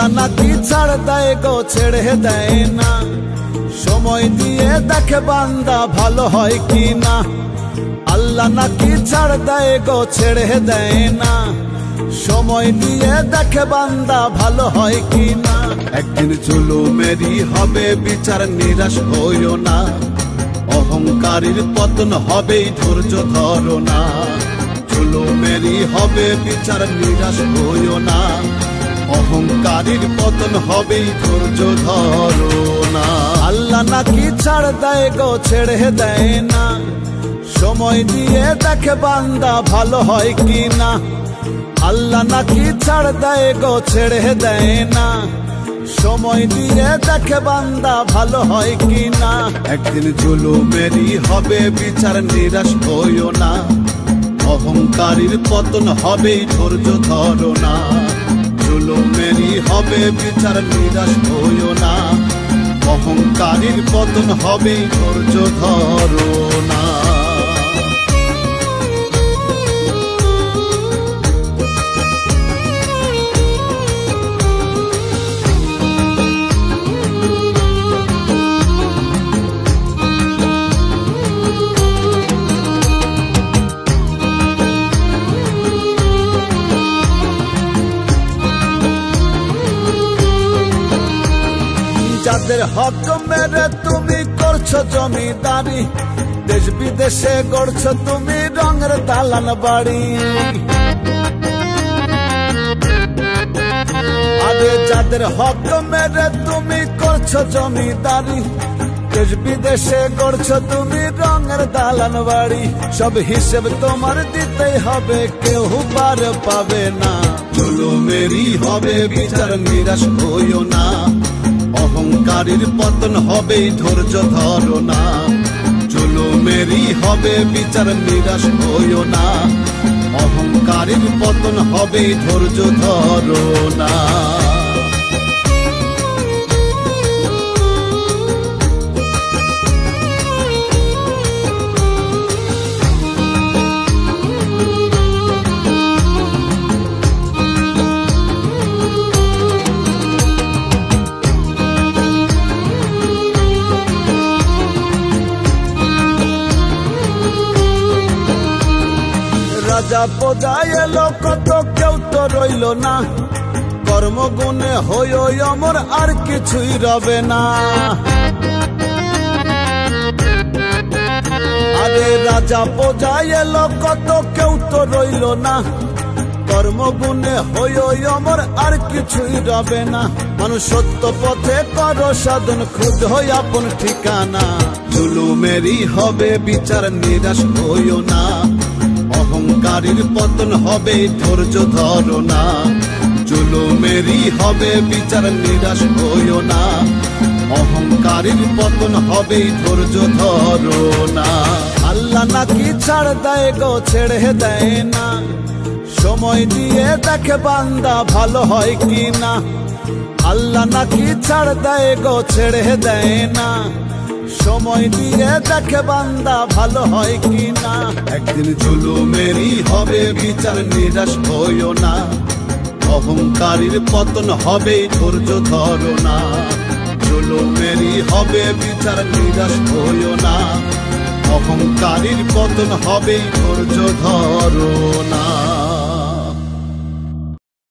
আল্লাহ নাকি ছাড় দেয় গো, ছেড়ে দেয় না। সময় দিয়ে দেখে বান্দা ভালো হয় কি না। আল্লাহ নাকি ছাড় দেয় গো, ছেড়ে দেয় না। সময় দিয়ে দেখে বান্দা ভালো হয় কি না। একদিন জুলুমেরই হবে বিচার, নিরাশ হইও না। অহংকারীর পতন হবেই, ধৈর্য ধরো না। জুলুমেরই হবে বিচার, নিরাশ হইও না। অহংকারীর পতন হবেই, ধৈর্য ধরো না। আল্লাহ নাকি ছাড় দেয় গো, ছেড়ে দেয় না। সময় দিয়ে দেখে বান্দা ভালো হয় কি না। আল্লাহ নাকি ছাড় দেয় গো, ছেড়ে দেয় না। সময় দিয়ে দেখে বান্দা ভালো হয় কি না। একদিন জুলুমেরই হবে বিচার, নিরাশ হইও না। অহংকারীর পতন হবেই, ধৈর্য ধরো না। জুলুমেরই হবে বিচার, নিরাশ হইও না। অহংকারীর পতন হবেই, ধৈর্য ধরো না। যাদের হক মেরে তুমি করছো জমিদারি, দেশ বিদেশে গড়ছো তুমি রঙের দালান বাড়ি। আরে যাদের হক মেরে তুমি করছো জমিদারি, দেশ বিদেশে গড়ছো তুমি রঙের দালান বাড়ি। সব হিসেব তোমার দিতেই হবে, কেউ পার পাবে না। জুলুমেরই হবে বিচার, নিরাশ হইও না। অহংকারীর পতন হবেই, ধৈর্য ধরো না। জুলুমেরই হবে বিচার, নিরাশ হইও না। অহংকারীর পতন হবেই, ধৈর্য ধরো না। রাজা প্রজা এলো কত, কেউ তো রইল না। কর্মগুণে হইও অমর, আর কিছুই রবে না। আরে রাজা প্রজা এলো কত, কেউ তো রইল না। কর্মগুণে হইও অমর, আর কিছুই রবে না। মানুষ সত্য পথে করো সাধন, খুদ হই আপন ঠিকানা। জুলুমেরই হবে বিচার, নিরাশ হইও না। অহংকারীর পতন হবে, ধৈর্য ধরো না। জুলুমেরই হবে বিচার, নিরাশ হইও না। অহংকারীর পতন হবে, ধৈর্য ধরো না। আল্লাহ নাকি ছাড় দেয় গো, ছেড়ে দেয় না। সময় দিয়ে দেখে বান্দা ভালো হয় কি না। আল্লাহ নাকি ছাড় দেয় গো, ছেড়ে দেয় না। সময় দিয়ে দেখে বান্দা ভালো হয় কি না। একদিন জুলুমেরই হবে বিচার, নিরাশ হইও না। অহংকারীর পতন হবে, ধৈর্য ধরো না। জুলুমেরই হবে বিচার, নিরাশ হইও না। অহংকারীর পতন হবে, ধৈর্য ধরো না।